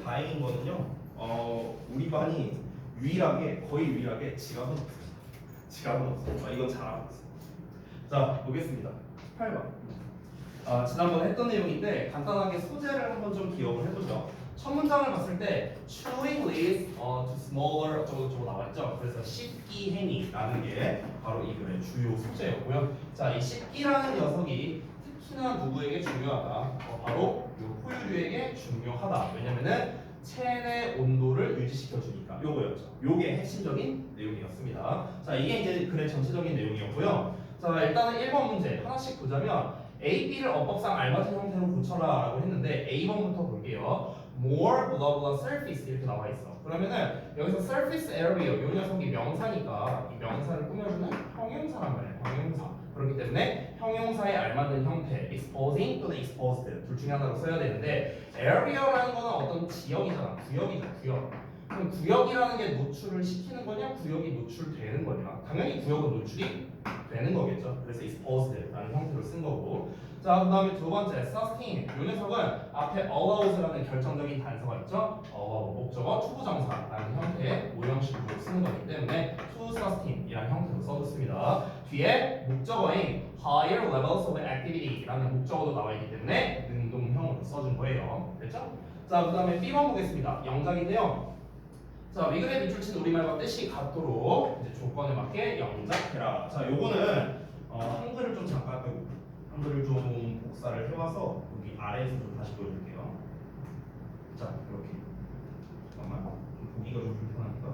다행인 거는요. 우리 반이 거의 유일하게 지각은 없습니다. 지각은 없어요. 이건 잘하고 있어요. 자, 보겠습니다. 8번. 지난번에 했던 내용인데 간단하게 소재를 한번 좀 기억을 해보죠. 첫 문장을 봤을 때 chewing leads to smaller 어쩌고저쩌고 나와있죠. 그래서 씹기 행위라는 게 바로 이 글의 주요 소재였고요. 자, 이 씹기라는 녀석이 특히나 누구에게 중요하다? 바로 이 포유류에게 중요하다. 왜냐면은 체내 온도를 유지시켜 주니까 요거였죠. 요게 핵심적인 내용이었습니다. 자, 이게 이제 글의 전체적인 내용이었고요. 자, 일단은 1번 문제 하나씩 보자면 A, B를 어법상 알맞은 형태로 고쳐라 라고 했는데 A번부터 볼게요. more blah blah surface 이렇게 나와 있어. 그러면은 여기서 surface area 요 녀석이 명사니까 이 명사를 꾸며주는 형용사란 말이에요. 형용사. 그렇기 때문에 형용사에 알맞는 형태 exposing 또는 exposed 둘 중에 하나로 써야 되는데 area라는 거는 어떤 지역이잖아. 구역이죠. 구역. 그럼 구역이라는 게 노출을 시키는 거냐? 구역이 노출되는 거냐? 당연히 구역은 노출이 되는 거겠죠. 그래서 exposed라는 형태로 쓴 거고. 자, 그 다음에 두 번째 sustain. 이 녀석은 앞에 allows라는 결정적인 단서가 있죠. 목적어 투부정사라는 형태의 오형식으로 쓰는 거기 때문에 to sustain이라는 형태로 써줬습니다. 뒤에 목적어인 higher levels of activity라는 목적어도 나와 있기 때문에 능동형으로 써준 거예요. 됐죠? 자, 그 다음에 B번 보겠습니다. 영작인데요. 자, 위글의 밑줄친 우리말과 뜻이 같도록 이제 조건에 맞게 영작해라. 자, 요거는 한글을 좀 잠깐 한글을 좀 복사를 해와서 여기 아래에서 좀 다시 보여줄게요. 자, 이렇게 잠깐만 좀 보기가 좀 불편하니까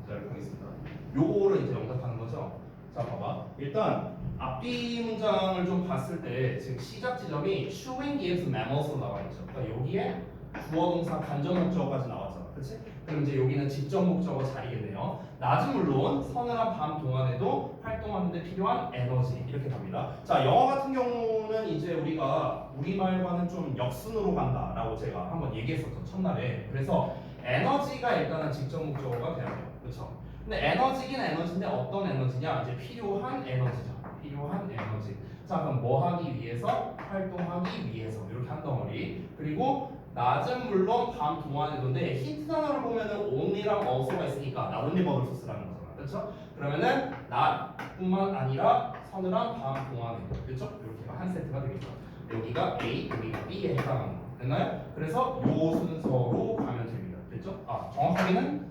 자, 이렇게 하겠습니다. 요거를 이제 영작하는 거죠. 자, 봐봐. 일단 앞뒤 문장을 좀 봤을 때 지금 시작 지점이 chewing gives mammals로 나와 있죠. 그러니까 여기에 주어 동사 간접 목적어까지 나왔잖아. 그렇지? 그럼 이제 여기는 직접 목적어 자리겠네요. 낮은 물론 서늘한 밤 동안에도 활동하는데 필요한 에너지 이렇게 갑니다. 자, 영어 같은 경우는 이제 우리가 우리말과는 좀 역순으로 간다라고 제가 한번 얘기했었죠. 첫날에. 그래서 에너지가 일단은 직접 목적어가 돼야 돼요. 그렇죠? 근데 에너지긴 에너지인데 어떤 에너지냐? 이제 필요한 에너지죠. 필요한 에너지. 자, 그럼 뭐 하기 위해서? 활동하기 위해서. 이렇게 한 덩어리. 그리고 낮은 물론 밤 동안에도인데 힌트 단어를 보면은 only랑 also가 있으니까 not only but을 쓰라는 거잖아. 그렇죠? 그러면은 낮뿐만 아니라 서늘한 밤 동안에도. 그렇죠? 이렇게가 한 세트가 되겠죠. 여기가 A, 여기가 B에 해당하는 거. 됐나요? 그래서 요 순서로 가면 됩니다. 됐죠? 정확하게는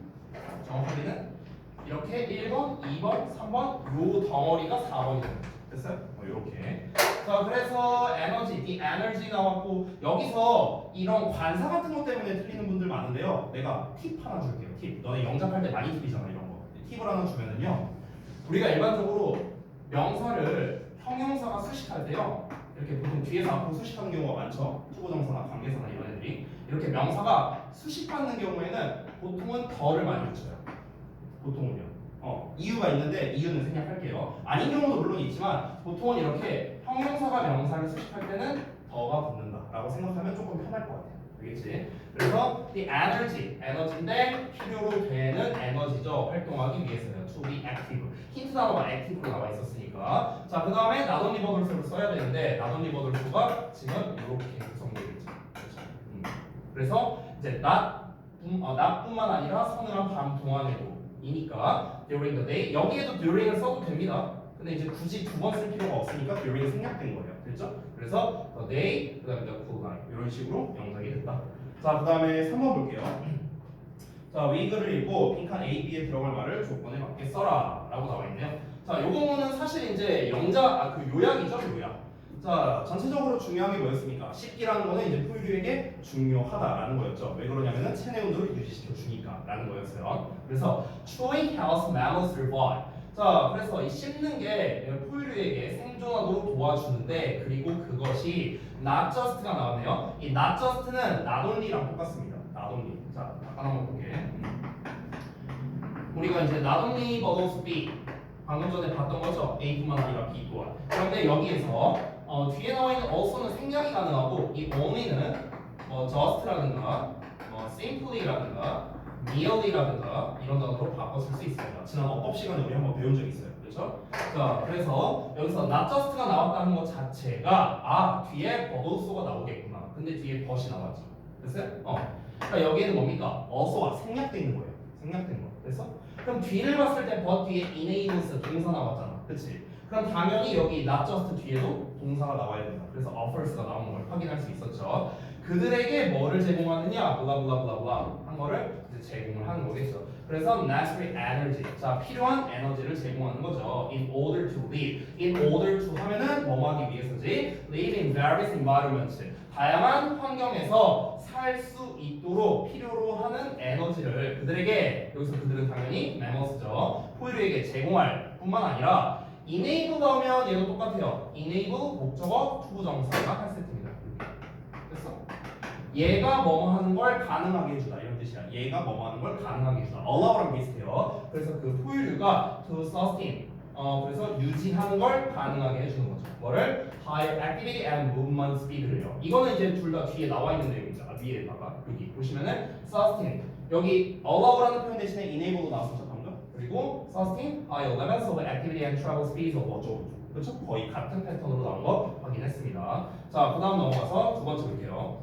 이렇게 1번, 2번, 3번 요 덩어리가 4번이 됩니다. 됐어요? 이렇게. 자, 그래서 에너지, the energy 나왔고 여기서 이런 관사 같은 것 때문에 틀리는 분들 많은데요. 내가 팁 하나 줄게요. 팁. 너네 영작할 때 많이 틀리잖아 이런 거. 팁을 하나 주면은요. 우리가 일반적으로 명사를 형용사가 수식할 때요. 이렇게 보통 뒤에서 앞으로 수식하는 경우가 많죠. 투부정사나 관계사나 이런 애들이. 이렇게 명사가 수식받는 경우에는 보통은 더를 많이 붙여요. 보통은요. 이유가 있는데 이유는 생략할게요. 아닌 경우도 물론 있지만 보통은 이렇게 형용사가 명사를 수식할 때는 더가 붙는다라고 생각하면 조금 편할 것 같아요. 알겠지? 그래서 the energy, 에너지인데 필요로 되는 에너지죠. 활동하기 위해서요. to be active. 힌트 단어가 active로 나와 있었으니까. 자, 그 다음에 not only but를 써야 되는데 not only but가 지금 이렇게 구성되어 있죠. 그렇죠? 그래서 이제 낮뿐만 아니라 서늘한 밤 동안에도 이니까 during the day 여기에도 during을 써도 됩니다. 근데 이제 굳이 두 번 쓸 필요가 없으니까 during 생략된 거예요. 됐죠? 그래서 the day 그다음에 the cool night 이런 식으로 영작이 됐다. 자, 그다음에 3번 볼게요. 자, 위글을 읽고 빈칸 A, B에 들어갈 말을 조건에 맞게 써라라고 나와 있네요. 자, 요거는 사실 이제 요약이죠, 요약. 자, 전체적으로 중요한 게 뭐였습니까? 씹기라는 거는 이제 포유류에게 중요하다라는 거였죠. 왜 그러냐면은 체내 온도를 유지시켜 주니까라는 거였어요. 그래서 chewing helps mammals survive. 자, 그래서 이 씹는 게 포유류에게 생존하도록 도와주는데 그리고 그것이 not just가 나왔네요. 이 not just는 not only랑 똑같습니다. not only. 자, 잠깐 한번 볼게. 우리가 이제 not only but also B 방금 전에 봤던 거죠. A뿐만 아니라 B 또한. 그런데 여기에서 뒤에 나와 있는 also는 생략이 가능하고 이 only는 just라든가 simply라든가 merely라든가 이런 단어로 바꿔 쓸 수 있습니다. 지난 어법 시간에 우리 한번 배운 적 있어요. 그렇죠? 자, 그래서 여기서 not just가 나왔다는 것 자체가 뒤에 but also가 나오겠구나. 근데 뒤에 but이 나왔죠. 됐어요? 그러니까 여기에는 뭡니까? 어서와 생략돼 있는 거예요. 생략된 거. 됐어? 그럼 뒤를 봤을 때 but 뒤에 enables 동사 나왔잖아. 그치? 그럼 당연히 여기 not just 뒤에도 동사가 나와야 된다. 그래서 offers가 나오는 걸 확인할 수 있었죠. 그들에게 뭐를 제공하느냐? 블라블라블라블라 한 거를 이제 제공을 하는 거겠죠. 그래서 necessary energy. 자, 필요한 에너지를 제공하는 거죠. In order to live. In order to 하면은 뭐 하기 위해서지? Live in various environments. 다양한 환경에서 살 수 있도록 필요로 하는 에너지를 그들에게, 여기서 그들은 당연히 mammals죠. 포유류에게 제공할 뿐만 아니라 enable 하면 얘도 똑같아요. enable 목적어 투부정사가 한 세트입니다. 됐어? 얘가 뭐뭐 하는 걸 가능하게 해주다 이런 뜻이야. 얘가 뭐뭐 하는 걸 가능하게 해주다. allow랑 비슷해요. 그래서 그 포유류가 to sustain 그래서 유지하는 걸 가능하게 해주는 거죠. 뭐를? higher activity and movement speed를요. 이거는 이제 둘 다 뒤에 나와 있는 내용이죠. 위에다가 여기 보시면은 sustain 여기 allow라는 표현 대신에 enable도 나왔었죠 방금. 그리고 sustain higher levels of activity and travel speeds of 어쩌고 그렇죠? 거의 같은 패턴으로 나온 거 확인했습니다. 자, 그 다음 넘어가서 두 번째 볼게요.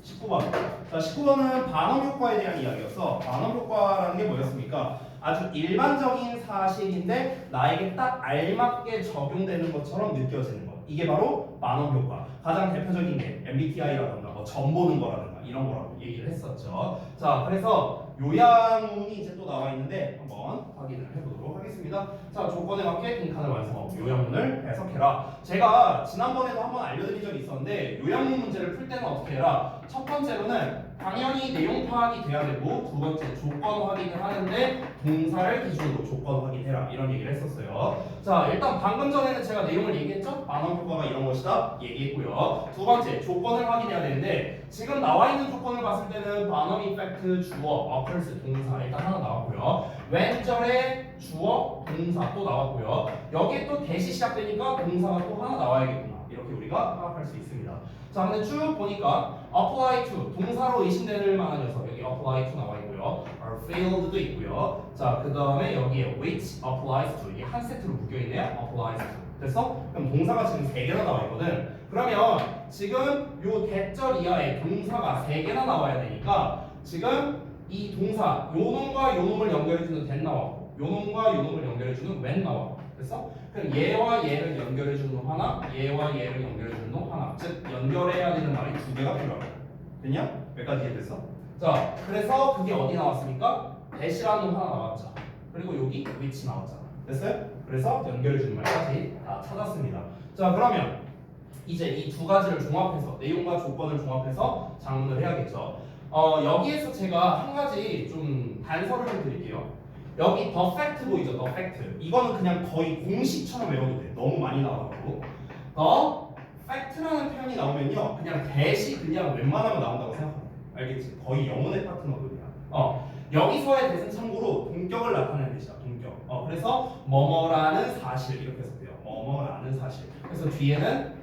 19번. 자, 19번은 반음 효과에 대한 이야기였어. 반음 효과라는 게 뭐였습니까? 아주 일반적인 사실인데 나에게 딱 알맞게 적용되는 것처럼 느껴지는 것. 이게 바로 반음 효과. 가장 대표적인 게 MBTI라던가 뭐 점 보는 거라든가 이런 거라고 얘기를 했었죠. 자, 그래서 요약문이 이제 또 나와 있는데 한번 확인을 해보도록 하겠습니다. 자, 조건에 맞게 빈칸을 완성하고 요약문을 해석해라. 제가 지난번에도 한번 알려드린 적이 있었는데 요약문 문제를 풀 때는 어떻게 해라? 첫 번째로는 당연히 내용 파악이 돼야 되고 두 번째 조건 확인을 하는데 동사를 기준으로 조건 확인해라 이런 얘기를 했었어요. 자, 일단 방금 전에는 제가 내용을 얘기했죠? 반응 효과가 이런 것이다 얘기했고요. 두 번째 조건을 확인해야 되는데 지금 나와 있는 조건을 봤을 때는 반응 이펙트 주어 occurs 동사 일단 하나 나왔고요. 왼절에 주어 동사 또 나왔고요. 여기에 또 대시 시작되니까 동사가 또 하나 나와야겠구나 이렇게 우리가 파악할 수 있습니다. 자, 근데 쭉 보니까 apply to 동사로 의심될 만한 녀석 여기 apply to 나와 있고요. are failed도 있고요. 자, 그 다음에 여기에 which applies to 이게 한 세트로 묶여 있네요. applies to 됐어? 그럼 동사가 지금 3개나 나와 있거든. 그러면 지금 요 대절 이하에 동사가 3개나 나와야 되니까 지금 이 동사 요 놈과 요 놈을 연결해주는 that 나왔고 요 놈과 요 놈을 연결해주는 when 나왔고 됐어? 그럼 얘와 얘를 연결해주는 놈 하나, 얘와 얘를 연결해주는 놈 하나. 즉 연결해야 되는 말이 2개가 필요하다. 됐냐? 여기까지 이해됐어? 자, 그래서 그게 어디 나왔습니까? 대시라는 놈 하나 나왔죠. 그리고 여기 which 나왔잖아. 됐어요? 그래서 연결해주는 말까지 다 찾았습니다. 자, 그러면 이제 이 두 가지를 종합해서 내용과 조건을 종합해서 작문을 해야겠죠. 여기에서 제가 한 가지 좀 단서를 좀 드릴게요. 여기 the fact 보이죠? the fact. 이거는 그냥 거의 공식처럼 외워도 돼. 너무 많이 나와가지고. the fact라는 표현이 나오면요, 그냥 대시 그냥 웬만하면 나온다고 생각하면 돼. 알겠지? 거의 영혼의 파트너들이야. 여기서의 대신 참고로 동격을 나타내는 뜻이야. 동격. 그래서 뭐뭐라는 사실 이렇게 해석돼요. 뭐뭐라는 사실. 그래서 뒤에는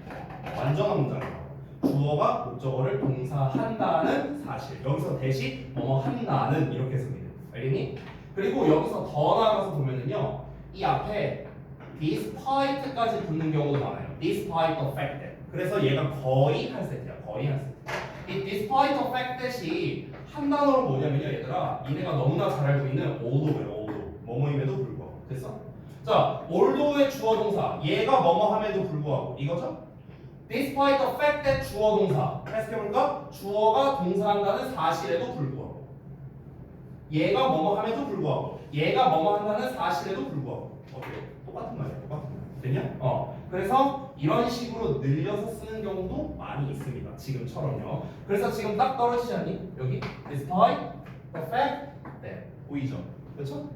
완전한 문장이에요. 주어가 목적어를 동사한다는 사실. 여기서 대신 뭐뭐 한다는 이렇게 해석이 돼요. 알겠니? 그리고 여기서 더 나아가서 보면은요, 이 앞에 despite까지 붙는 경우도 많아요. despite the fact that. 그래서 얘가 거의 한 세트야. 거의 한 세트. 이 despite the fact that이 한 단어로 뭐냐면요, 얘들아. 니네가 너무나 잘 알고 있는 although예요. although. 뭐뭐임에도 불구하고. 됐어? 자, although의 주어 동사. 얘가 뭐뭐함에도 불구하고. 이거죠? despite the fact that 주어 동사. 해석해볼까? 주어가 동사한다는 사실에도 불구하고. 얘가 뭐뭐 함에도 불구하고 얘가 뭐뭐 한다는 사실에도 불구하고 어때요? 똑같은 말이야. 똑같은 말. 됐냐? 그래서 이런 식으로 늘려서 쓰는 경우도 많이 있습니다. 지금처럼요. 그래서 지금 딱 떨어지지 않니? 여기 despite the fact that 보이죠? 그렇죠?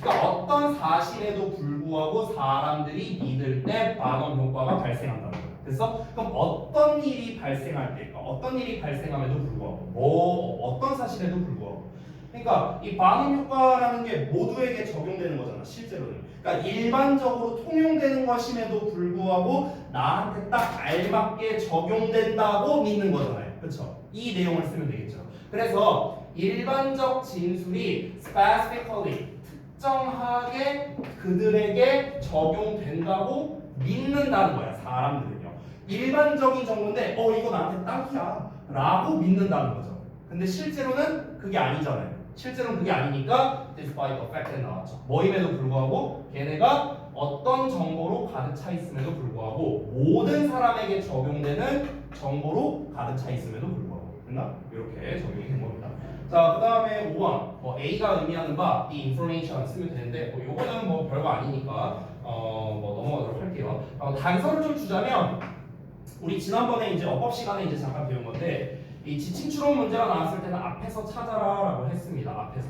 그러니까 어떤 사실에도 불구하고 사람들이 믿을 때 반응 효과가 발생한다는 거예요. 됐어? 그럼 어떤 일이 발생할 때, 어떤 일이 발생함에도 불구하고 어떤 사실에도 불구하고 그러니까 이 반응 효과라는 게 모두에게 적용되는 거잖아. 실제로는. 그러니까 일반적으로 통용되는 것임에도 불구하고 나한테 딱 알맞게 적용된다고 믿는 거잖아요. 그렇죠? 이 내용을 쓰면 되겠죠. 그래서 일반적 진술이 specifically 특정하게 그들에게 적용된다고 믿는다는 거야. 사람들은요. 일반적인 정도인데 이거 나한테 딱이야 라고 믿는다는 거죠. 근데 실제로는 그게 아니잖아요. 실제로는 그게 아니니까 despite the fact에 나왔죠. 뭐임에도 불구하고 걔네가 어떤 정보로 가득 차 있음에도 불구하고 모든 사람에게 적용되는 정보로 가득 차 있음에도 불구하고 됐나? 이렇게 적용이 된 겁니다. 자, 그 다음에 5번 뭐 A가 의미하는 바 이 information 쓰면 되는데 뭐 요거는 뭐 별거 아니니까 뭐 넘어가도록 할게요. 단서를 좀 주자면 우리 지난번에 이제 어법 시간에 이제 잠깐 배운 건데 이 지침 추론 문제가 나왔을 때는 앞에서 찾아라라고 했습니다. 앞에서.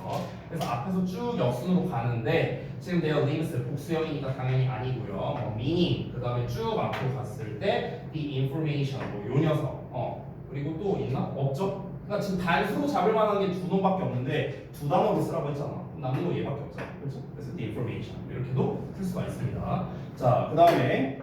그래서 앞에서 쭉 역순으로 가는데 지금 내가 리브스 복수형이니까 당연히 아니고요. 뭐 meaning 그다음에 쭉 앞으로 갔을 때 이 information 뭐 요 녀석 그리고 또 있나? 없죠? 그러니까 지금 단수로 잡을 만한 게 두 놈밖에 없는데 두 단어로 쓰라고 했잖아. 그럼 남는 거 얘밖에 없잖아. 그렇죠? 그래서 the information 이렇게도 풀 수가 있습니다. 자, 그다음에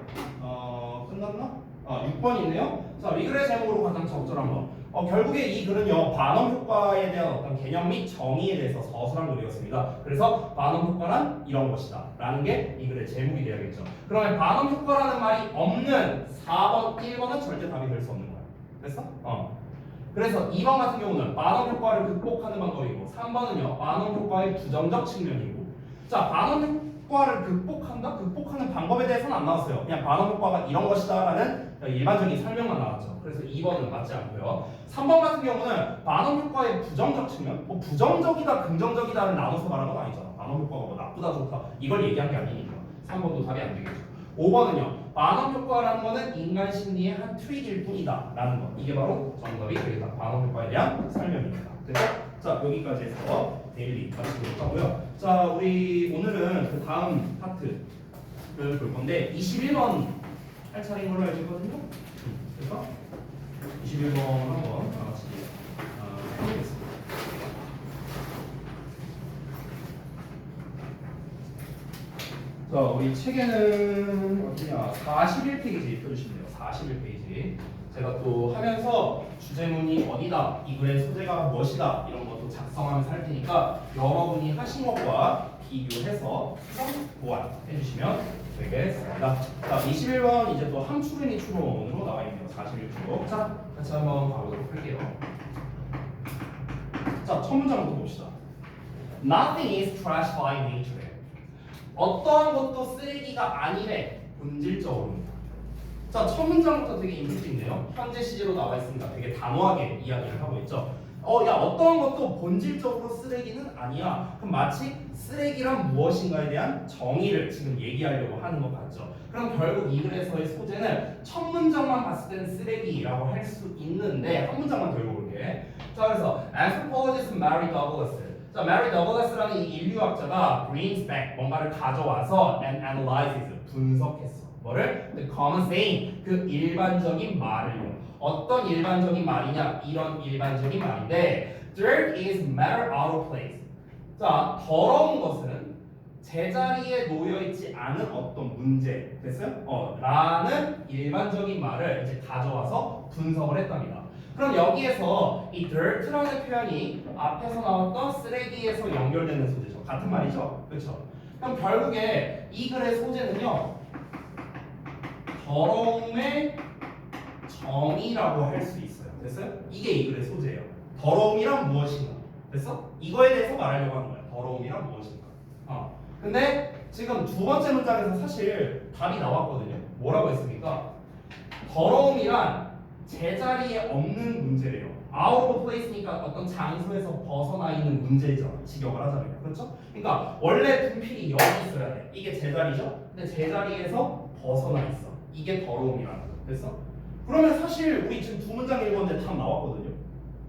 끝났나? 6번 있네요. 자, 이 글의 제목으로 가장 적절한 거. 결국에 이 글은요 반음 효과에 대한 어떤 개념 및 정의에 대해서 서술한 글이었습니다. 그래서 반음 효과란 이런 것이다 라는 게 이 글의 제목이 되어야겠죠. 그러면 반음 효과라는 말이 없는 4번, 1번은 절대 답이 될 수 없는 거야. 됐어? 그래서 2번 같은 경우는 반음 효과를 극복하는 방법이고 3번은요 반음 효과의 부정적 측면이고 자 반음 효과를 극복한다? 극복하는 방법에 대해서는 안 나왔어요. 그냥 반음 효과가 이런 것이다 라는 일반적인 설명만 나왔죠. 그래서 2번은 맞지 않고요. 3번 같은 경우는 반음 효과의 부정적 측면, 뭐 부정적이다, 긍정적이다를 나눠서 말하는 건 아니잖아. 반음 효과가 뭐 나쁘다, 좋다 이걸 얘기한 게 아니니까 3번도 답이 안 되겠죠. 5번은요. 반음 효과라는 거는 인간 심리의 한 트릭일 뿐이다 라는 거. 이게 바로 정답이 되겠다. 반음 효과에 대한 설명입니다. 됐죠? 자, 여기까지 해서 데일리 마치도록 하고요. 자, 우리 오늘은 그 다음 파트를 볼 건데 21번 할 차례인 걸로 알고 있거든요. 그래서 21번 한번 다 같이 해보겠습니다. 자, 우리 책에는 어디냐 41페이지 펴주시면 돼요. 41페이지. 제가 또 하면서 주제문이 어디다, 이 글의 소재가 무엇이다 이런 것도 작성하면서 할 테니까 여러분이 하신 것과 비교해서 수정 보완 해주시면 되겠습니다. 자, 21번 이제 또 함수르니 추론으로 나와 있네요. 41쪽. 자, 같이 한번 가보도록 할게요. 자, 첫 문장부터 봅시다. Nothing is trash by nature. 어떠한 것도 쓰레기가 아니래 본질적으로입니다. 자, 첫 문장부터 되게 인상적인데요. 현재 시제로 나와 있습니다. 되게 단호하게 이야기를 하고 있죠. 야, 어떠한 것도 본질적으로 쓰레기는 아니야. 그럼 마치 쓰레기란 무엇인가에 대한 정의를 지금 얘기하려고 하는 것 같죠. 그럼 결국 이 글에서의 소재는 첫 문장만 봤을 때는 쓰레기라고 할 수 있는데 한 문장만 더 읽어볼게. 자, 그래서 anthropologist Mary Douglas. 자, Mary Douglas라는 이 인류학자가 brings back 뭔가를 가져와서 and analyzes 분석했어. 뭐를? The common saying 그 일반적인 말을요. 어떤 일반적인 말이냐? 이런 일반적인 말인데 dirt is matter out of place. 자, 더러운 것은 제자리에 놓여 있지 않은 어떤 문제 됐어요? 라는 일반적인 말을 이제 가져와서 분석을 했답니다. 그럼 여기에서 이 dirt라는 표현이 앞에서 나왔던 쓰레기에서 연결되는 소재죠. 같은 말이죠, 그렇죠? 그럼 결국에 이 글의 소재는요, 더러움의 정의라고 할 수 있어요. 됐어요? 이게 이 글의 소재예요. 더러움이란 무엇인가? 됐어? 이거에 대해서 말하려고 하는 거야. 더러움이란 무엇인가? 근데 지금 두 번째 문장에서 사실 답이 나왔거든요. 뭐라고 했습니까? 더러움이란 제자리에 없는 문제래요. out of place니까 어떤 장소에서 벗어나 있는 문제죠. 직역을 하자면. 그렇죠? 그러니까 원래 분필이 여기 있어야 돼. 이게 제자리죠? 근데 제자리에서 벗어나 있어. 이게 더러움이라는 거. 됐어? 그러면 사실 우리 지금 두 문장 읽었는데 답 나왔거든요.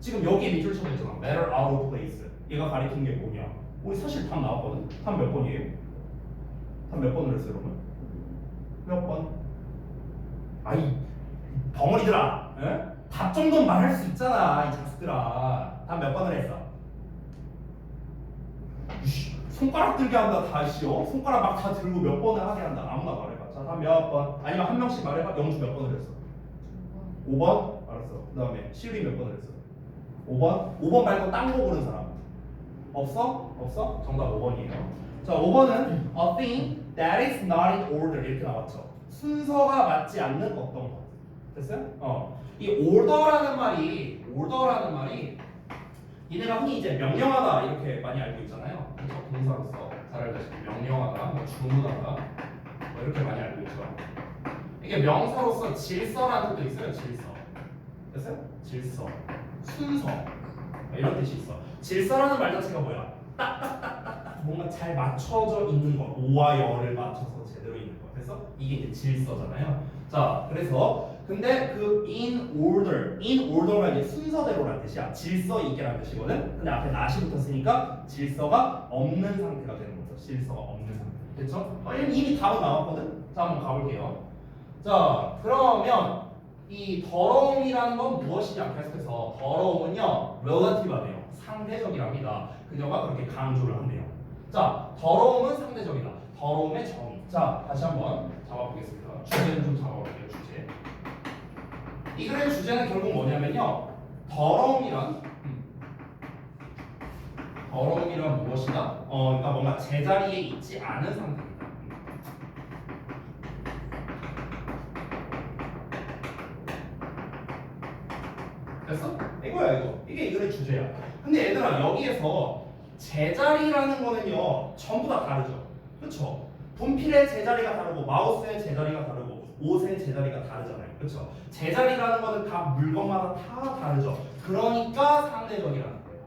지금 여기에 밑줄 쳐있잖아. matter out of place. 얘가 가리킨 게 뭐냐? 우리 사실 답 나왔거든. 답 몇 번이에요? 답 몇 번을 했어요, 그러면? 몇 번? 아이 덩어리들아, 에? 답 정도는 말할 수 있잖아, 이 자식들아. 답 몇 번을 했어? 손가락 들게 한다, 다시요. 손가락 막 다 들고 몇 번을 하게 한다. 아무나 말해봐. 자, 답 몇 번? 아니면 한 명씩 말해봐. 영주 몇 번을 했어? 5번? 알았어. 그 다음에 시우리 몇 번을 했어? 5번? 5번 말고 딴 거 고른 사람 없어? 없어? 정답 5번이에요. 자, 5번은 a thing that is not in order 이렇게 나왔죠. 순서가 맞지 않는 어떤 것. 됐어요? 이 order라는 말이 얘네가 흔히 이제 명령하다 이렇게 많이 알고 있잖아요. 그래서 동사로서 잘 알다시피 명령하다, 뭐 주문하다 뭐 이렇게 많이 알고 있죠. 이게 명사로서 질서라는 뜻도 있어요. 질서. 됐어요? 질서, 순서 뭐 이런 뜻이 있어. 질서라는 말 자체가 뭐야? 딱딱딱딱딱 뭔가 잘 맞춰져 있는 거. 오와 열을 맞춰서 제대로 있는 거. 그래서 이게 이제 질서잖아요. 자, 그래서 근데 그 in order가 이제 순서대로라는 뜻이야. 질서 있게라는 뜻이거든. 근데 앞에 not이 붙었으니까 질서가 없는 상태가 되는 거죠. 질서가 없는 상태. 됐죠? 이미 답은 나왔거든. 자, 한번 가볼게요. 자, 그러면 이 더러움이라는 건 무엇이냐? 계속해서 더러움은요 relative하대요. 상대적이랍니다. 그녀가 그렇게 강조를 한대요. 자, 더러움은 상대적이다. 더러움의 정의. 자, 다시 한번 잡아보겠습니다. 주제는 좀 잡아볼게요. 주제. 이 글의 주제는 결국 뭐냐면요. 더러움이란 무엇이다? 그러니까 뭔가 제자리에 있지 않은 상태입니다. 됐어? 이거야 이거. 이게 이 글의 주제야. 근데 얘들아 여기에서 제자리라는 거는요 전부 다 다르죠. 그렇죠? 분필의 제자리가 다르고 마우스의 제자리가 다르고 옷의 제자리가 다르잖아요. 그렇죠? 제자리라는 거는 각 물건마다 다 다르죠. 그러니까 상대적이라는 거예요.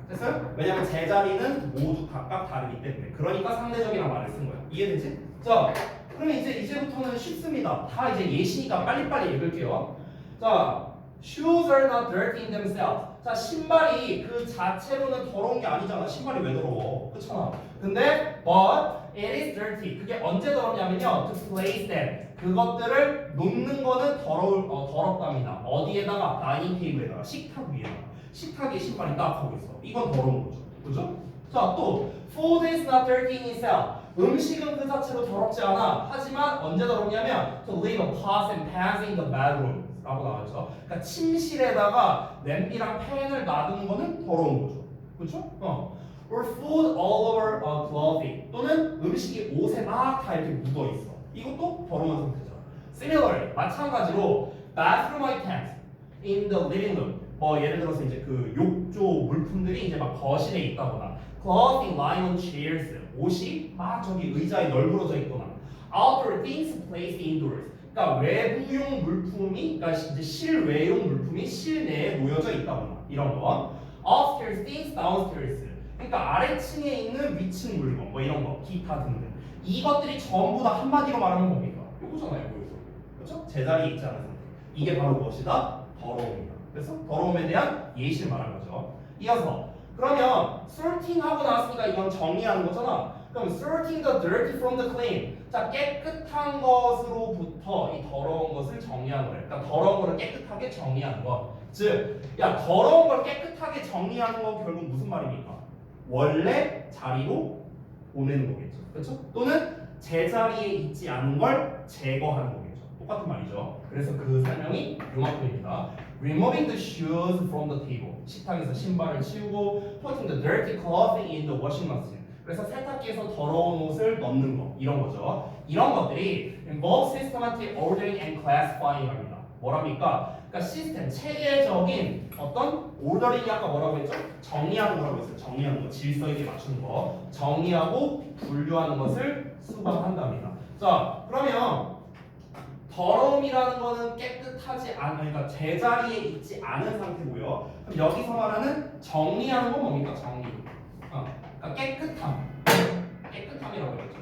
됐어요? 왜냐면 제자리는 모두 각각 다르기 때문에. 그러니까 상대적이라는 말을 쓴 거예요. 이해되지? 자, 그러면 이제부터는 쉽습니다. 다 이제 예시니까 빨리빨리 읽을게요. 자, shoes are not dirty in themselves. 자, 신발이 그 자체로는 더러운 게 아니잖아. 신발이 왜 더러워? 그렇잖아. 근데 but it is dirty. 그게 언제 더럽냐면요. to place them. 그것들을 놓는 거는 더럽답니다. 어디에다가? 다이닝 테이블에다가, 식탁 위에다가. 식탁 위에 신발이 딱 하고 있어. 이건 더러운 거죠. 그죠? 자, 또 food is not dirty in itself. 음식은 그 자체로 더럽지 않아. 하지만 언제 더럽냐면 to leave a pot and pans in the bedroom 라고 나왔죠. 그러니까 침실에다가 냄비랑 팬을 놔두는 거는 더러운 거죠. 그렇죠? Or food all over clothing. 또는 음식이 옷에 막 다 이렇게 묻어 있어. 이것도 더러운 상태죠. Similarly, 마찬가지로 bathroom items in the living room. 뭐 예를 들어서 이제 그 욕조 물품들이 이제 막 거실에 있다거나, clothing lying on chairs. 옷이 막 저기 의자에 널브러져 있거나, outdoor things placed indoors. 그러니까 외부용 물품이, 그러니까 이제 실외용 물품이 실내에 놓여져 있다거나 이런 거. Upstairs things, downstairs. 그러니까 아래층에 있는 위층 물건, 뭐 이런 거, 기타 등등. 이것들이 전부 다 한마디로 말하면 뭡니까? 요거잖아요, 요거. 그렇죠? 제자리에 있지 않은 상태. 이게 바로 무엇이다? 더러움이다. 그래서 더러움에 대한 예시를 말한 거죠. 이어서 그러면 sorting 하고 나왔으니까 이건 정리하는 거잖아. 그럼 sorting the dirty from the clean. 자, 깨끗한 것으로부터 이 더러운 것을 정리하는 거예요. 그러니까 더러운 거를 깨끗하게 정리하는 것. 즉, 야, 더러운 걸 깨끗하게 정리하는 건 결국 무슨 말입니까? 원래 자리로 보내는 거겠죠. 그렇죠? 또는 제자리에 있지 않은 걸 제거하는 거겠죠. 똑같은 말이죠. 그래서 그 설명이 요만큼입니다. Removing the shoes from the table. 식탁에서 신발을 치우고 putting the dirty clothing in the washing machine. 그래서 세탁기에서 더러운 옷을 넣는 거, 이런 거죠. 이런 것들이 involve systematic ordering and classifying 합니다. 뭐랍니까? 그러니까 시스템, 체계적인 어떤 오더링이 아까 뭐라고 했죠? 정리하는 거라고 했어요. 정리하는 거, 질서 있게 맞추는 거, 정리하고 분류하는 것을 수반한답니다. 자, 그러면 더러움이라는 거는 깨끗하지 않은, 그러니까 제자리에 있지 않은 상태고요. 그럼 여기서 말하는 정리하는 건 뭡니까? 정리. 그러니까 깨끗함이라고 했죠.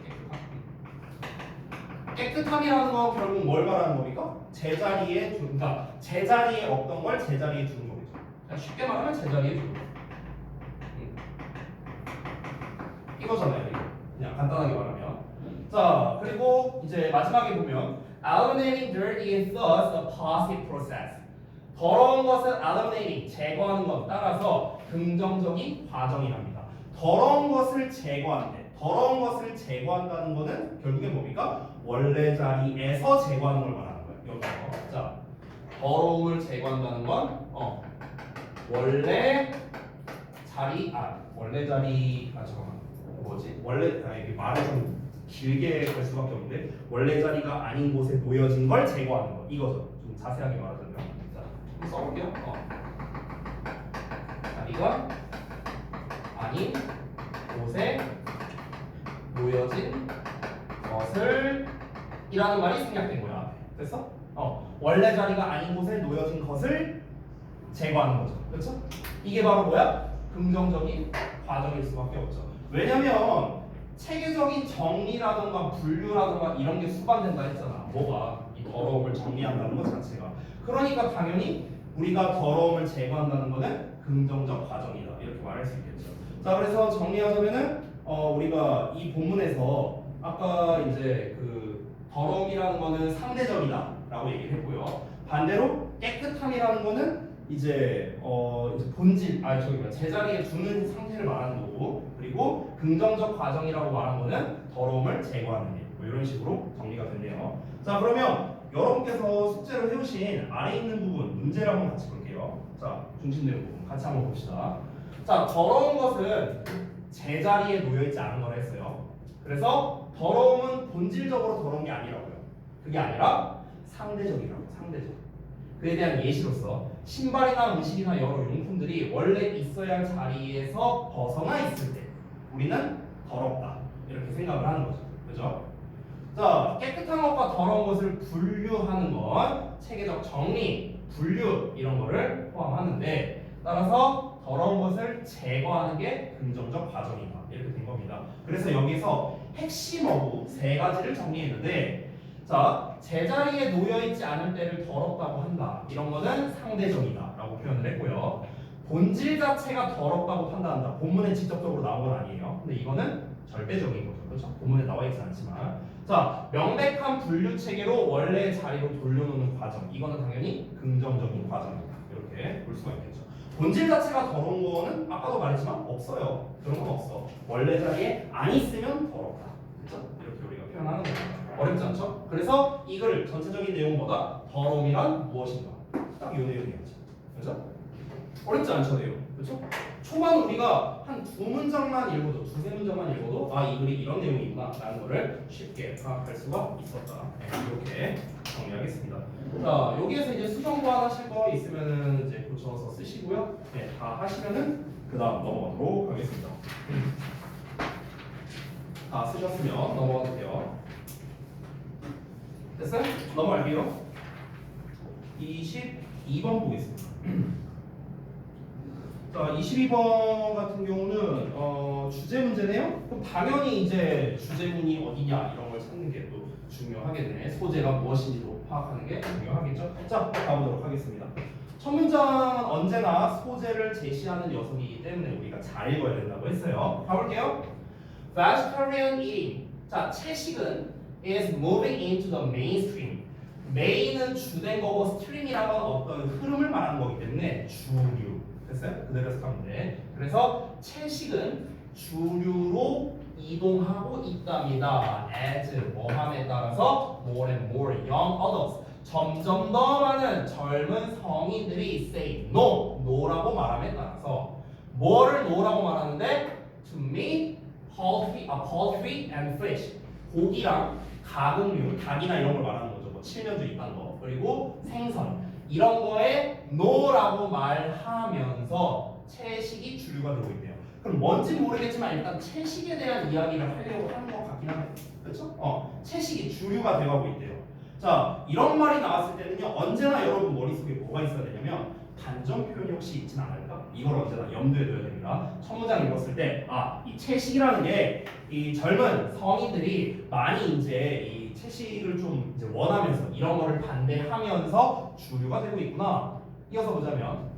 깨끗함이라는 건 결국 뭘 말하는 겁니까? 제자리에 그러니까 제자리에 없던 걸 제자리에 두는 거겠죠. 그러니까 쉽게 말하면 제자리에 두는 거. 이거잖아요. 이거. 그냥 간단하게 말하면. 자, 그리고 이제 마지막에 보면 eliminating dirty is thus a positive process. 더러운 것을 eliminating, 제거하는 것 따라서 긍정적인 과정이랍니다. 더러운 것을 제거하는데, 더러운 것을 제거한다는 것은 결국에 뭡니까? 원래 자리에서 제거하는 걸 말하는 거예요. 여기서. 자, 더러움을 제거한다는 건 원래 자리, 원래 자리, 잠깐만, 뭐지? 이게 말을 좀 길게 할 수밖에 없는데, 원래 자리가 아닌 곳에 놓여진 걸 제거하는 거. 이거죠. 좀 자세하게 말하자면. 자, 한번 써볼게요. 자리가 아닌 곳에 놓여진 것을 이라는 말이 생략된 거야. 앞에. 됐어? 원래 자리가 아닌 곳에 놓여진 것을 제거하는 거죠. 그렇죠? 이게 바로 뭐야? 긍정적인 과정일 수밖에 없죠. 왜냐면 체계적인 정리라든가 분류라든가 이런 게 수반된다 했잖아. 뭐가? 이 더러움을 정리한다는 것 자체가. 그러니까 당연히 우리가 더러움을 제거한다는 것은 긍정적 과정이다. 이렇게 말할 수 있겠죠. 자, 그래서 정리하자면은 우리가 이 본문에서 아까 이제 그 더러움이라는 거는 상대적이다라고 얘기를 했고요. 반대로 깨끗함이라는 거는 이제 본질 제자리에 두는 상태를 말하는 거고, 그리고 긍정적 과정이라고 말한 거는 더러움을 제거하는 일. 뭐 이런 식으로 정리가 됐네요. 자, 그러면 여러분께서 숙제로 해오신 아래 있는 부분 문제를 한번 같이 볼게요. 자, 중심되는 부분 같이 한번 봅시다. 자, 더러운 것은 제자리에 놓여있지 않은 걸 했어요. 그래서 더러움은 본질적으로 더러운 게 아니라고요. 그게 아니라 상대적이라고. 상대적. 그에 대한 예시로서 신발이나 음식이나 여러 용품들이 원래 있어야 할 자리에서 벗어나 있을 때 우리는 더럽다 이렇게 생각을 하는 거죠. 그죠? 자, 깨끗한 것과 더러운 것을 분류하는 건 체계적 정리, 분류 이런 거를 포함하는데, 따라서 더러운 것을 제거하는 게 긍정적 과정이다 이렇게 된 겁니다. 그래서 여기서 핵심 어구 세 가지를 정리했는데, 자, 제자리에 놓여있지 않을 때를 더럽다고 한다. 이런 거는 상대적이다 라고 표현을 했고요. 본질 자체가 더럽다고 판단한다. 본문에 직접적으로 나온 건 아니에요. 근데 이거는 절대적인 거죠. 그렇죠? 본문에 나와 있지 않지만. 자, 명백한 분류 체계로 원래의 자리로 돌려놓는 과정. 이거는 당연히 긍정적인 과정이다. 이렇게 볼 수가 있겠죠. 본질 자체가 더러운 거는 아까도 말했지만 없어요. 그런 건 없어. 원래 자리에 안 있으면 더럽다. 그렇죠? 이렇게 우리가 표현하는 겁니다. 어렵지 않죠? 그래서 이걸 전체적인 내용보다 더러움이란 무엇인가? 딱 이 내용이었죠. 그렇죠? 어렵지 않죠, 내용. 그렇죠? 초반 우리가 한 두 문장만 읽어도, 두세 문장만 읽어도 이 글이 이런 내용이구나 라는 거를 쉽게 파악할 수가 있었다. 네, 이렇게 정리하겠습니다. 자, 여기에서 이제 수정 보완하실 거 있으면은 이제 고쳐서 쓰시고요. 네, 다 하시면은 그 다음 넘어가도록 하겠습니다. 다 쓰셨으면 넘어가도 돼요. 됐어요? 넘어갈게요. 22번 보겠습니다. 자, 22번 같은 경우는 주제 문제네요. 그럼 당연히 이제 주제문이 어디냐 이런 걸 찾는 게 또 중요하겠네. 소재가 무엇인지도 파악하는 게 중요하겠죠. 자, 가보도록 하겠습니다. 첫 문장은 언제나 소재를 제시하는 녀석이기 때문에 우리가 잘 읽어야 된다고 했어요. 가볼게요. Vegetarian eating. 자, 채식은 is moving into the mainstream. 메인은 주된 거고 스트림이라는 건 어떤 흐름을 말하는 거기 때문에 주류. 됐어요? 그대로 해석하면 돼. 그래서 채식은 주류로 이동하고 있답니다. as 뭐함에 따라서 more and more young adults. 점점 더 많은 젊은 성인들이 say no, no라고 말함에 따라서 뭐를 no라고 말하는데 to meat, poultry and fish. 고기랑 가금류, 닭이나 이런 걸 말하는 거죠. 뭐 칠면조 있다는 거. 그리고 생선. 이런 거에 no라고 말하면서 채식이 주류가 되고 있대요. 그럼 뭔지 모르겠지만 일단 채식에 대한 이야기를 하려고 하는 것 같긴 하네. 그렇죠? 채식이 주류가 되어가고 있대요. 자, 이런 말이 나왔을 때는요, 언제나 여러분 머릿속에 뭐가 있어야 되냐면 반전 표현이 혹시 있진 않을까? 이걸 언제나 염두에 둬야 됩니다. 첫 문장 읽었을 때, 이 채식이라는 게 이 젊은 성인들이 많이 이제 이 채식을 좀 이제 원하면서 이런 거를 반대하면서 주류가 되고 있구나. 이어서 보자면,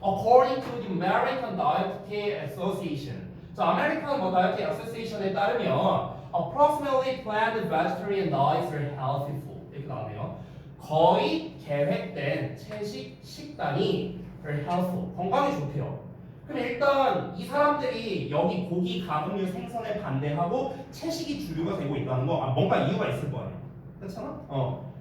According to the American Dietary Association. 자, American Dietary Association에 따르면 approximately planned vegetarian diets are healthy food. 이렇게 나오네요. 거의 계획된 채식 식단이 very healthful, 건강에 좋대요. 그럼 일단 이 사람들이 여기 고기, 가금류, 생선에 반대하고 채식이 주류가 되고 있다는 거 뭔가 이유가 있을 거 아니야. 그렇잖아?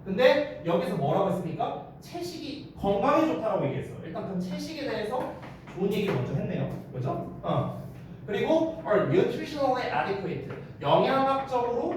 근데 여기서 뭐라고 했습니까? 채식이 건강에 좋다라고 얘기했어. 일단 그럼 채식에 대해서 좋은 얘기를 먼저 했네요. 그죠? 그리고 are nutritionally adequate. 영양학적으로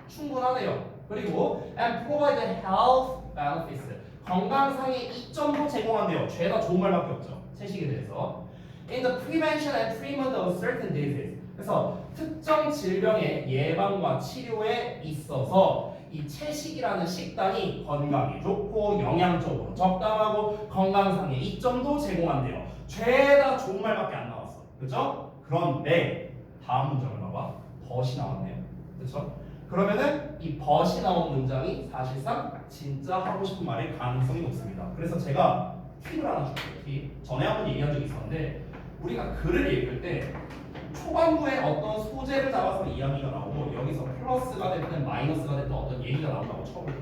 충분하네요. 그리고 and provide health benefits. 건강상의 이점도 제공한대요. 죄다 좋은 말밖에 없죠. 채식에 대해서. in the prevention and treatment of certain disease. 그래서 특정 질병의 예방과 치료에 있어서 이 채식이라는 식단이 건강에 좋고 영양적으로 적당하고 건강상의 이점도 제공한대요. 죄다 좋은 말밖에 안 나왔어. 그죠? 그런데 다음 문장을 봐봐. 벗이 나왔네요. 그렇죠? 그러면은 이 벗이 나온 문장이 사실상 진짜 하고 싶은 말일 가능성이 높습니다. 그래서 제가 팁을 하나 줄게요. 팁. 전에 한번 얘기한 적이 있었는데 우리가 글을 읽을 때 초반부에 어떤 소재를 잡아서 이야기가 나오고 여기서 플러스가 됐든 마이너스가 됐든 어떤 얘기가 나온다고 쳐볼게.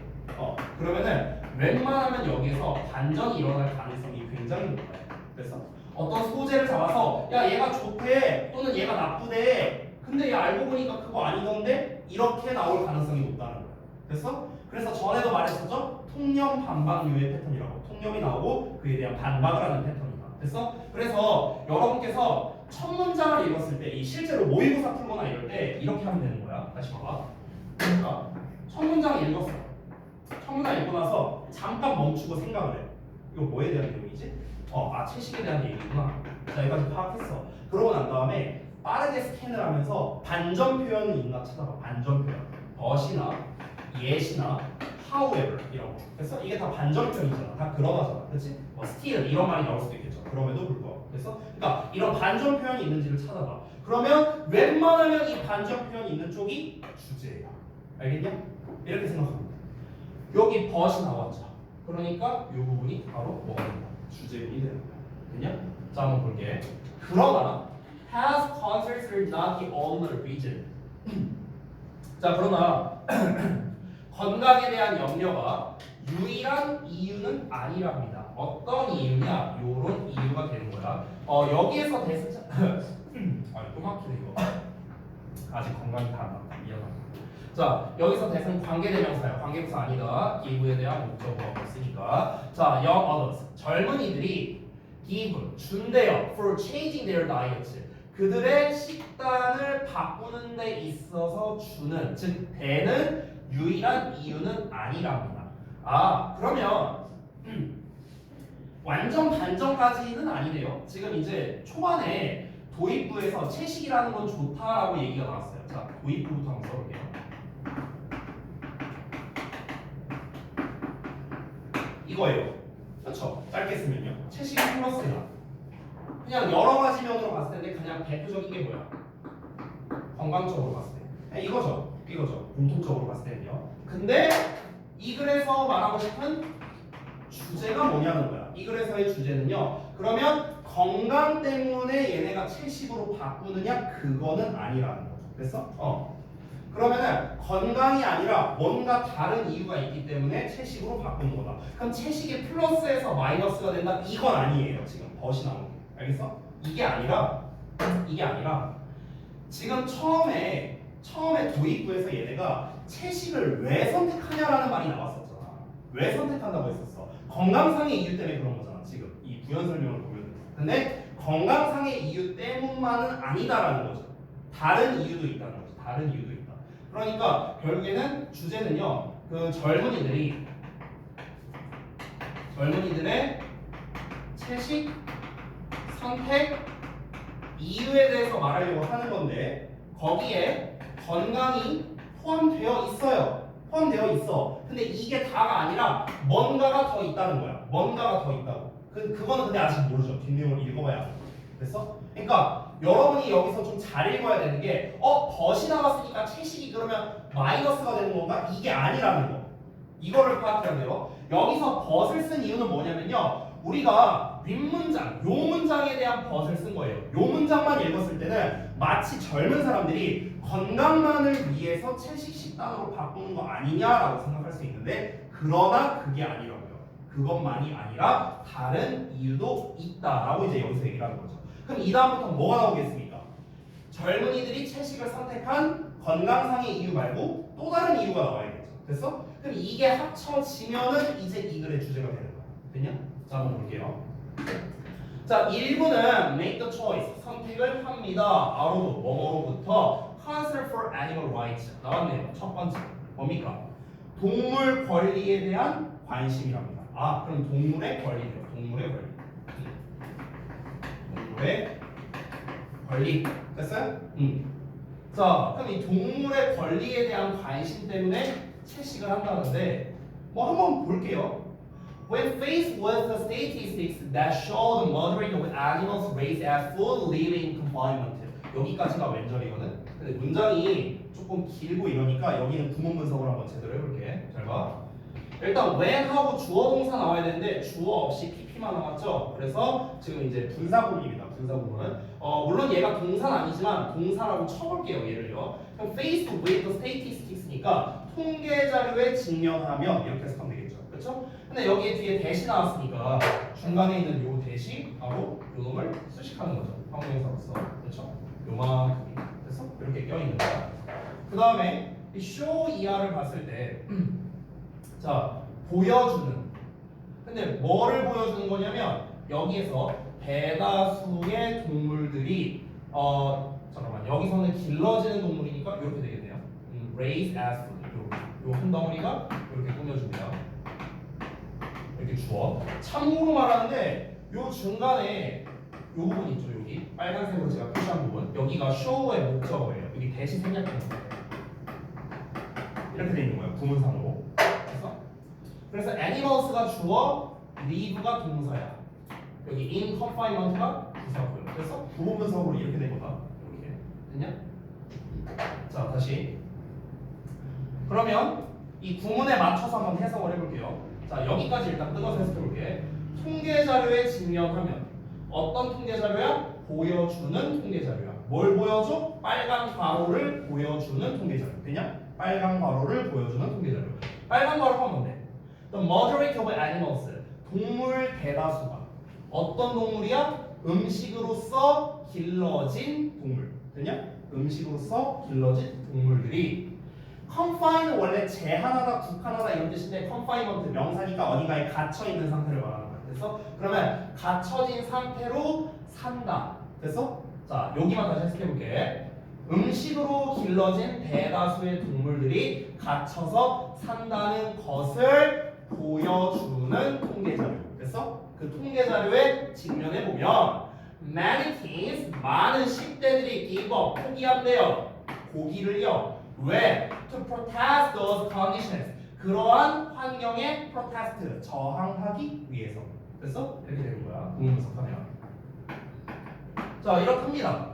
그러면은 웬만하면 여기서 반전이 일어날 가능성이 굉장히 높아요. 그래서 어떤 소재를 잡아서 야 얘가 좋대 또는 얘가 나쁘대 근데 얘 알고 보니까 그거 아니던데 이렇게 나올 가능성이 높다는 거예요. 그래서 전에도 말했었죠? 통념 반박류의 패턴이라고. 통념이 나오고 그에 대한 반박을 하는 패턴이다. 그래서 여러분께서 첫 문장을 읽었을 때 이 실제로 모의고사 풀거나 이럴 때 이렇게 하면 되는 거야. 다시 봐봐. 그러니까 첫 문장을 읽었어. 첫 문장 읽고 나서 잠깐 멈추고 생각을 해. 이거 뭐에 대한 내용이지? 채식에 대한 얘기구나. 자, 여기까지 파악했어. 그러고 난 다음에 빠르게 스캔을 하면서 반전 표현이 있나 찾아봐. 반전 표현. but이나 yet이나 however 이런 거. 그래서 이게 다 반전 표현이잖아. 다 그러나잖아. 그렇지? still 이런 말이 나올 수도 있겠죠. 그럼에도 불구하고. 그러니까 이런 반전 표현이 있는지를 찾아봐. 그러면 웬만하면 이 반전 표현이 있는 쪽이 주제야. 알겠냐? 이렇게 생각하면 돼. 여기 but이 나왔죠. 그러니까 이 부분이 바로 뭐가 된다? 주제인이 되는 거야. 됐냐? 자, 한번 볼게. 그러나 has concerts are not the only reason. 자, 그러나 건강에 대한 염려가 유일한 이유는 아니랍니다. 어떤 이유냐? 요런 이유가 되는 거야. 여기에서 대승자 또 막히네 이거. 아직 건강이 다 안 났다. 미안하다. 자, 여기서 대승 관계대명사야. 관계부사 아니다. give에 대한 목적어가 있으니까. 자, young adults 젊은이들이 give 준대요. for changing their diets. 그들의 식단을 바꾸는 데 있어서 주는 즉 되는 유일한 이유는 아니랍니다. 그러면 완전 반전까지는 아니래요. 지금 이제 초반에 도입부에서 채식이라는 건 좋다라고 얘기가 나왔어요. 자, 도입부부터 한번 써볼게요. 이거예요. 그렇죠? 짧게 쓰면요. 채식이 플러스야. 그냥 여러 가지 면으로 봤을 텐데 그냥 대표적인 게 뭐야? 건강적으로 봤을 때 이거죠. 공통적으로 봤을 때는요. 근데 이 글에서 말하고 싶은 주제가 뭐냐는 거야. 이 글에서의 주제는요. 그러면 건강 때문에 얘네가 채식으로 바꾸느냐? 그거는 아니라는 거죠. 됐어? 그러면은 건강이 아니라 뭔가 다른 이유가 있기 때문에 채식으로 바꾸는 거다. 그럼 채식이 플러스에서 마이너스가 된다? 이건 아니에요. 지금 벗이 나오는 게. 알겠어? 이게 아니라 지금 처음에 도입부에서 얘네가 채식을 왜 선택하냐라는 말이 나왔었잖아. 왜 선택한다고 했었어? 건강상의 이유 때문에 그런 거잖아. 지금 이 부연 설명을 보면. 근데 건강상의 이유 때문만은 아니다라는 거죠. 다른 이유도 있다는 거죠. 다른 이유도 있다. 그러니까 결국에는 주제는요. 그 젊은이들의 채식 선택 이유에 대해서 말하려고 하는 건데 거기에 건강이 포함되어 있어요. 포함되어 있어. 근데 이게 다가 아니라 뭔가가 더 있다는 거야. 뭔가가 더 있다고. 그거는 근데 아직 모르죠. 뒷내용을 읽어봐야 알아. 됐어? 그러니까 여러분이 여기서 좀 잘 읽어야 되는 게 벗이 나왔으니까 채식이 그러면 마이너스가 되는 건가? 이게 아니라는 거. 이거를 파악해야 돼요. 여기서 벗을 쓴 이유는 뭐냐면요. 우리가 윗문장, 요 문장에 대한 벗을 쓴 거예요. 요 문장만 읽었을 때는 마치 젊은 사람들이 건강만을 위해서 채식 식단으로 바꾸는 거 아니냐라고 생각할 수 있는데 그러나 그게 아니라고요. 그것만이 아니라 다른 이유도 있다라고 이제 여기서 얘기를 하는 거죠. 그럼 이 다음부터 뭐가 나오겠습니까? 젊은이들이 채식을 선택한 건강상의 이유 말고 또 다른 이유가 나와야겠죠. 됐어? 그럼 이게 합쳐지면은 이제 이 글의 주제가 되는 거야. 됐냐? 자, 한번 볼게요. 자, 1부는 make the choice 선택을 합니다. 아로도 뭐뭐로부터 concern for animal rights 나왔네요. 첫 번째 뭡니까? 동물 권리에 대한 관심이랍니다. 그럼 동물의 권리네요. 동물의 권리. 동물의 왜? 권리. 됐어요? 자, 그럼 이 동물의 권리에 대한 관심 때문에 채식을 한다는데 뭐 한번 볼게요. When faced with the statistics that show the moderate of animals raised as full living confinement. 여기까지가 왼절이거든. 근데 문장이 조금 길고 이러니까 여기는 구문 분석을 한번 제대로 해볼게. 잘 봐. 일단 when 하고 주어 동사 나와야 되는데 주어 없이 pp만 나왔죠. 그래서 지금 이제 분사구문입니다. 분사구문은 물론 얘가 동사는 아니지만 동사라고 쳐볼게요. 얘를요. 그럼 faced with the statistics니까 통계 자료에 직면하면 이렇게 해석하면 되겠죠. 그렇죠? 근데 여기에 뒤에 대시 나왔으니까 중간에 있는 요 대시 바로 요 놈을 수식하는 거죠. 형용사로서. 그렇죠? 요만큼이. 그래서 이렇게 껴있는 거야. 그 다음에 이 show ER을 봤을 때 자, 보여주는. 근데 뭐를 보여주는 거냐면 여기에서 대다수의 동물들이 잠깐만 여기서는 길러지는 동물이니까 이렇게 되겠네요. raise as 요 한 덩어리가 이렇게 꾸며줍니다. 이렇게 주어. 참고로 말하는데 요 중간에 요 부분 있죠. 여기 빨간색으로 제가 표시한 부분 여기가 show의 목적어예요. 여기 대신 생략하는 거예요. 이렇게 돼 있는 거예요. 구문상으로. 그래서 animals가 주어, live가 동사야. 여기 in confinement가 부사고요. 그래서 부분 분석으로 이렇게 된 거다. 이렇게 됐냐? 자 다시. 그러면 이 구문에 맞춰서 한번 해석을 해볼게요. 자 여기까지 일단 끊어서 해석해볼게. 통계 자료에 직면하면 어떤 통계 자료야? 보여주는 통계 자료야. 뭘 보여줘? 빨간 괄호를 보여주는 통계 자료. 되냐? 빨간 괄호를 보여주는 통계 자료. 빨간 괄호가 뭔데? The majority of animals. 동물 대다수가 어떤 동물이야? 음식으로서 길러진 동물. 되냐? 음식으로서 길러진 동물들이 confine 원래 제한하다, 국한하다 이런 뜻인데 confinement 명사니까 어딘가에 갇혀 있는 상태를 말하는 거야. 됐어? 그러면 갇혀진 상태로 산다. 됐어? 자 여기만 다시 해석해 볼게. 음식으로 길러진 대다수의 동물들이 갇혀서 산다는 것을 보여주는 통계 자료. 됐어? 그 통계 자료에 직면해 보면 manatees 많은 식대들이 give up 포기한대요. 고기를요. 왜? To protest those conditions. 그러한 환경에 protest 저항하기 위해서. 됐어? 이렇게 되는 거야. 구문 분석하면. 자 이렇답니다.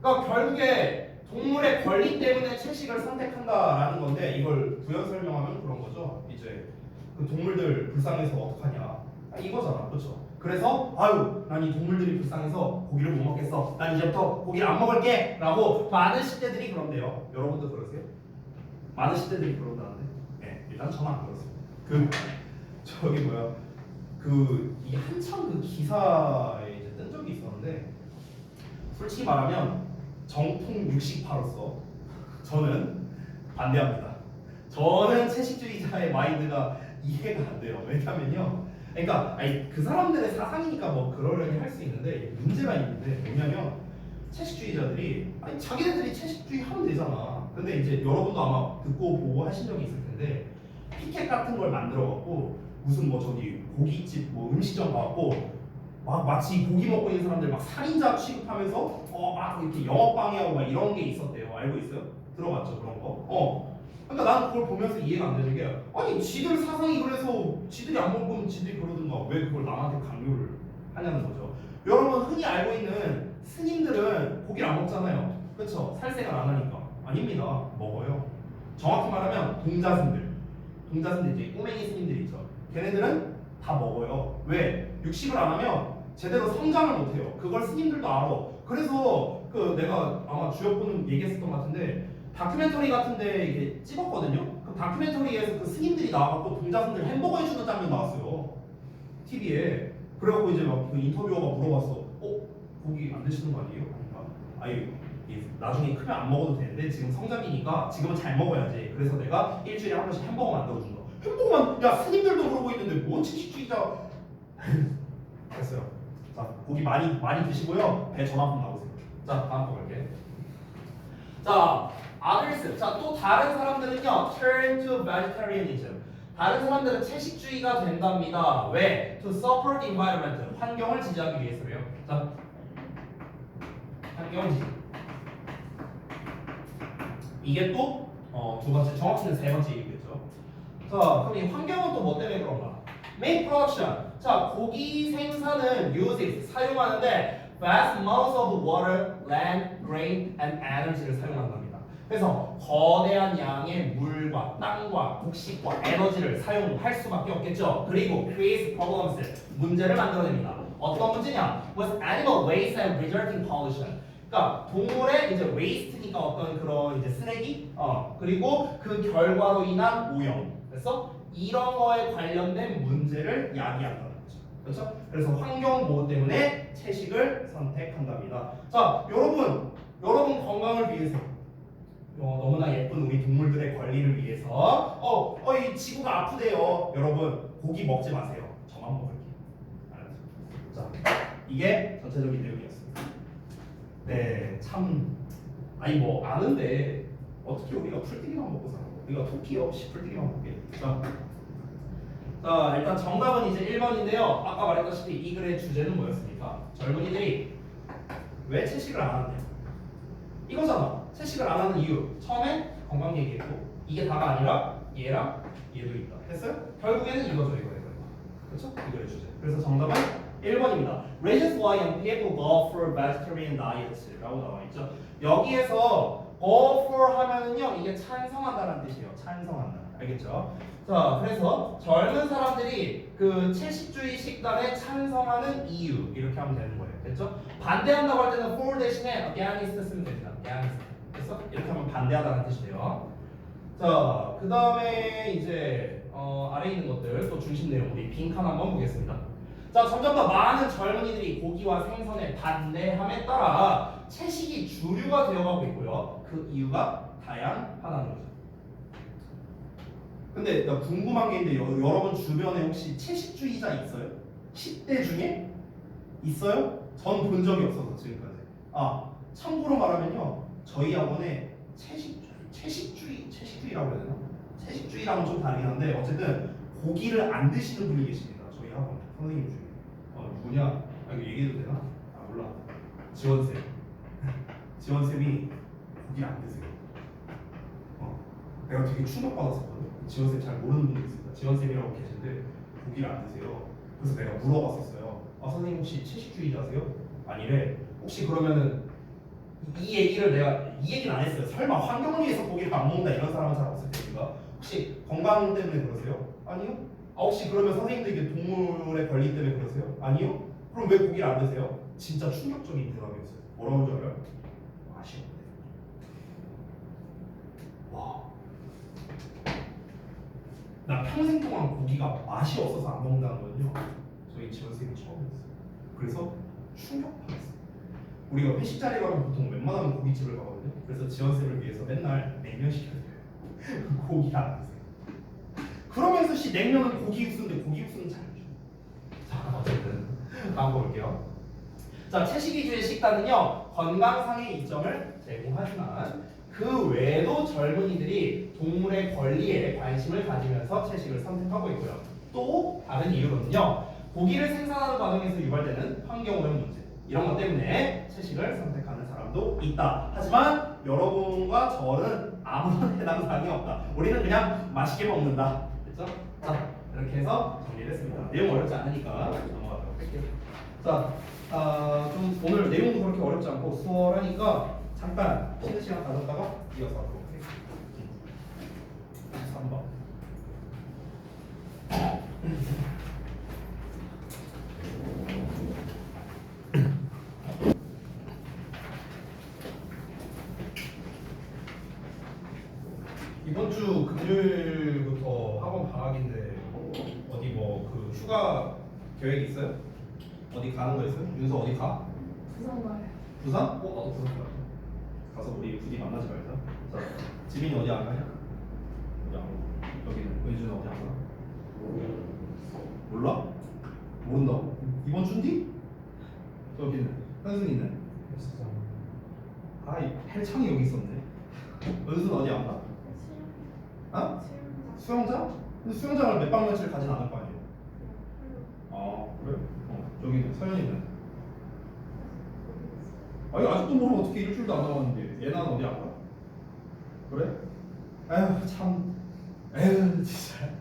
그러니까 결국에 동물의 권리 때문에 채식을 선택한다라는 건데 이걸 부연 설명하면 그런 거죠. 이제 그 동물들 불쌍해서 어떡하냐 이거잖아, 그렇죠? 그래서 아유 난 이 동물들이 불쌍해서 고기를 못 먹겠어. 난 이제부터 고기를 안 먹을게.라고 많은 식대들이 그런데요. 여러분도 그러세요? 많은 식대들이 그런다는데? 네, 일단 저는 안 그렇습니다. 그 저기 뭐야 이게 한참 그 기사에 이제 뜬 적이 있었는데 솔직히 말하면 정통 육식파로서 저는 반대합니다. 저는 채식주의자의 마인드가 이해가 안 돼요. 왜냐면요. 그러니까 그 사람들의 사상이니까 뭐 그러려니 할 수 있는데 문제가 있는데 뭐냐면 채식주의자들이 자기네들이 채식주의 하면 되잖아. 근데 이제 여러분도 아마 듣고 보고 하신 적이 있을 텐데 피켓 같은 걸 만들어 갖고 무슨 뭐 저기 고깃집 뭐 음식점 가갖고 막 마치 고기 먹고 있는 사람들 막 살인자 취급하면서 막 이렇게 영업 방해하고 막 이런 게 있었대요. 알고 있어요? 들어봤죠 그런 거? 그러니까 나는 그걸 보면서 이해가 안 되는 게 아니 지들 사상이 그래서 지들이 안 먹으면 지들이 그러든가 왜 그걸 남한테 강요를 하냐는 거죠. 여러분 흔히 알고 있는 스님들은 고기를 안 먹잖아요. 그렇죠? 살생을 안 하니까. 아닙니다. 먹어요. 정확히 말하면 동자승들 이제 꼬맹이 스님들 있죠. 걔네들은 다 먹어요. 왜? 육식을 안 하면 제대로 성장을 못 해요. 그걸 스님들도 알아. 그래서 그 내가 아마 주역분은 얘기했었던 것 같은데 다큐멘터리 같은데 이게 찍었거든요. 그 다큐멘터리에서 그 스님들이 나와갖고 동자승들 햄버거 해주는 장면 나왔어요. TV에. 그래갖고 이제 막 그 인터뷰어가 물어봤어. 고기 안 드시는 거 아니에요? 그러니까 나중에 크면 안 먹어도 되는데 지금 성장기니까 지금은 잘 먹어야지. 그래서 내가 일주일에 한 번씩 햄버거 만들어준다. 햄버거만 야 스님들도 그러고 있는데 뭔 채식주의자. 됐어요. 자 고기 많이 드시고요. 배 전화 한번 나오세요. 자 다음 거 갈게. 자 others. 자 또 다른 사람들은요. turn to vegetarianism. 다른 사람들은 채식주의가 된답니다. 왜? To support the environment. 환경을 지지하기 위해서요. 자 환경 지진. 이게 또 두 번째, 정확히는 세 번째 이유겠죠. 자, 그럼 이 환경은 또 뭐 때문에 그런가? Meat production. 자, 고기 생산은 uses 사용하는데 vast amounts of water, land, grain, and energy를 사용한답니다. 그래서 거대한 양의 물과 땅과 곡식과 에너지를 사용할 수밖에 없겠죠. 그리고 creates problems 문제를 만들어냅니다. 어떤 문제냐? Was animal waste and resulting pollution. 그러니까 동물의 이제 waste니까 어떤 그런 이제 쓰레기, 그리고 그 결과로 인한 오염. 그래서 이런 거에 관련된 문제를 야기한다는 거죠. 그렇죠? 그래서 환경 보호 때문에 채식을 선택한답니다. 자, 여러분 건강을 위해서 너무나 예쁜 우리 동물들의 권리를 위해서 이 지구가 아프대요. 여러분 고기 먹지 마세요. 저만 먹을게요. 알았죠? 자, 이게 전체적인 내용이었습니다. 네, 참 아니 뭐 아는데 어떻게 우리가 풀떼기만 먹고 살아? 우리가 토끼 없이 풀떼기만 먹게. 자, 일단 정답은 이제 1번인데요. 아까 말했다시피 이 글의 주제는 뭐였습니까? 젊은이들이 왜 채식을 안 하느냐? 이거잖아. 채식을 안 하는 이유. 처음에 건강 얘기했고 이게 다가 아니라 얘랑 얘도 있다. 됐어요? 결국에는 이거죠, 이거. 그렇죠? 이 글의 주제. 그래서 정답은 1번입니다. Reasons why young people go for vegetarian diets라고 나와 있죠. 여기에서 go for 하면은요 이게 찬성한다는 뜻이에요. 찬성한다. 알겠죠? 자, 그래서 젊은 사람들이 그 채식주의 식단에 찬성하는 이유 이렇게 하면 되는 거예요. 됐죠? 반대한다고 할 때는 for 대신에 against 쓰면 됩니다. against. 됐어? 이렇게 하면 반대하다는 뜻이에요. 자, 그 다음에 이제 아래 있는 것들 또 중심 내용 우리 빈칸 한번 보겠습니다. 자, 점점 더 많은 젊은이들이 고기와 생선에 반대함에 따라 채식이 주류가 되어가고 있고요. 그 이유가 다양하다는 거죠. 근데 나 궁금한 게 있는데 여러분 주변에 혹시 채식주의자 있어요? 10대 중에? 있어요? 전 본 적이 없어서 지금까지. 참고로 말하면요 저희 학원에 채식주의라고 해야 되나? 채식주의랑은 좀 다르긴 한데 어쨌든 고기를 안 드시는 분이 계십니다. 저희 학원 선생님 중에. 누구냐? 이거 얘기해도 되나? 몰라. 지원쌤. 지원쌤이 고기를 안 드세요. 내가 되게 충격받았었거든. 지원쌤 잘 모르는 분이 있습니다. 지원쌤이라고 계신데 고기를 안 드세요. 그래서 내가 물어봤었어요. 선생님 혹시 채식주의자세요? 아니래. 혹시 그러면은 이 얘기는 안 했어요. 설마 환경을 위해서 고기를 안 먹는다 이런 사람은 잘 없을 테니까. 혹시 건강 때문에 그러세요? 아니요. 혹시 그러면 선생님들 이게 동물의 권리 때문에 그러세요? 아니요. 그럼 왜 고기를 안 드세요? 진짜 충격적인 대답이었어요. 뭐라고 줄 알아요? 맛이 없대요. 와. 나 평생 동안 고기가 맛이 없어서 안 먹는다는 건요 저희 지원쌤이 처음이었어요. 그래서 충격받았어요. 우리가 회식 자리 가면 보통 웬만하면 고깃집을 가거든요. 그래서 지원쌤을 위해서 맨날 냉면 시켜줘요. 고기가 안 드세요. 그러면서 냉면은 고기 육수인데 고기 육수는 잘 줘. 자, 어쨌든 다음 거 볼게요. 자, 채식 위주의 식단은요 건강상의 이점을 제공하지만 그 외에도 젊은이들이 동물의 권리에 관심을 가지면서 채식을 선택하고 있고요. 또 다른 이유로는요 고기를 생산하는 과정에서 유발되는 환경오염 문제 이런 것 때문에 채식을 선택하는 사람도 있다. 하지만 여러분과 저는 아무런 해당 사항이 없다. 우리는 그냥 맛있게 먹는다. 됐죠? 자, 이렇게 해서 정리를 했습니다. 내용 어렵지 않으니까 넘어가도록 할게요. 자, 좀 오늘 내용도 그렇게 어렵지 않고 수월하니까 잠깐 쉬는 시간 가졌다가 이어서 하도록 하겠습니다. 3번. 이번 주 금요일부터 학원 방학인데 어디 뭐 그 휴가 계획 있어요? 어디 가는 거 있어요? 윤서 어디 가? 부산 가요. 부산? 나도 부산 가요. 가서 우리 부디 만나지 말자. 자, 지민이 어디 안 가냐? 어디 안 가? 여기는 은주는 어디 안 가? 몰라? 모른다고? 이번 주인디? 저기는 현승이는? 헬창이 여기 있었네. 은수는 어디 안 가? 수영장? 근데 수영장을 몇 박 며칠 가진 않을 거 아니에요? 그래? 저기는 서현이는? 아니 아직도 모르면 어떻게 일주일도 안 남았는데 얘는 어디 알아? 그래? 에휴 참 에휴 진짜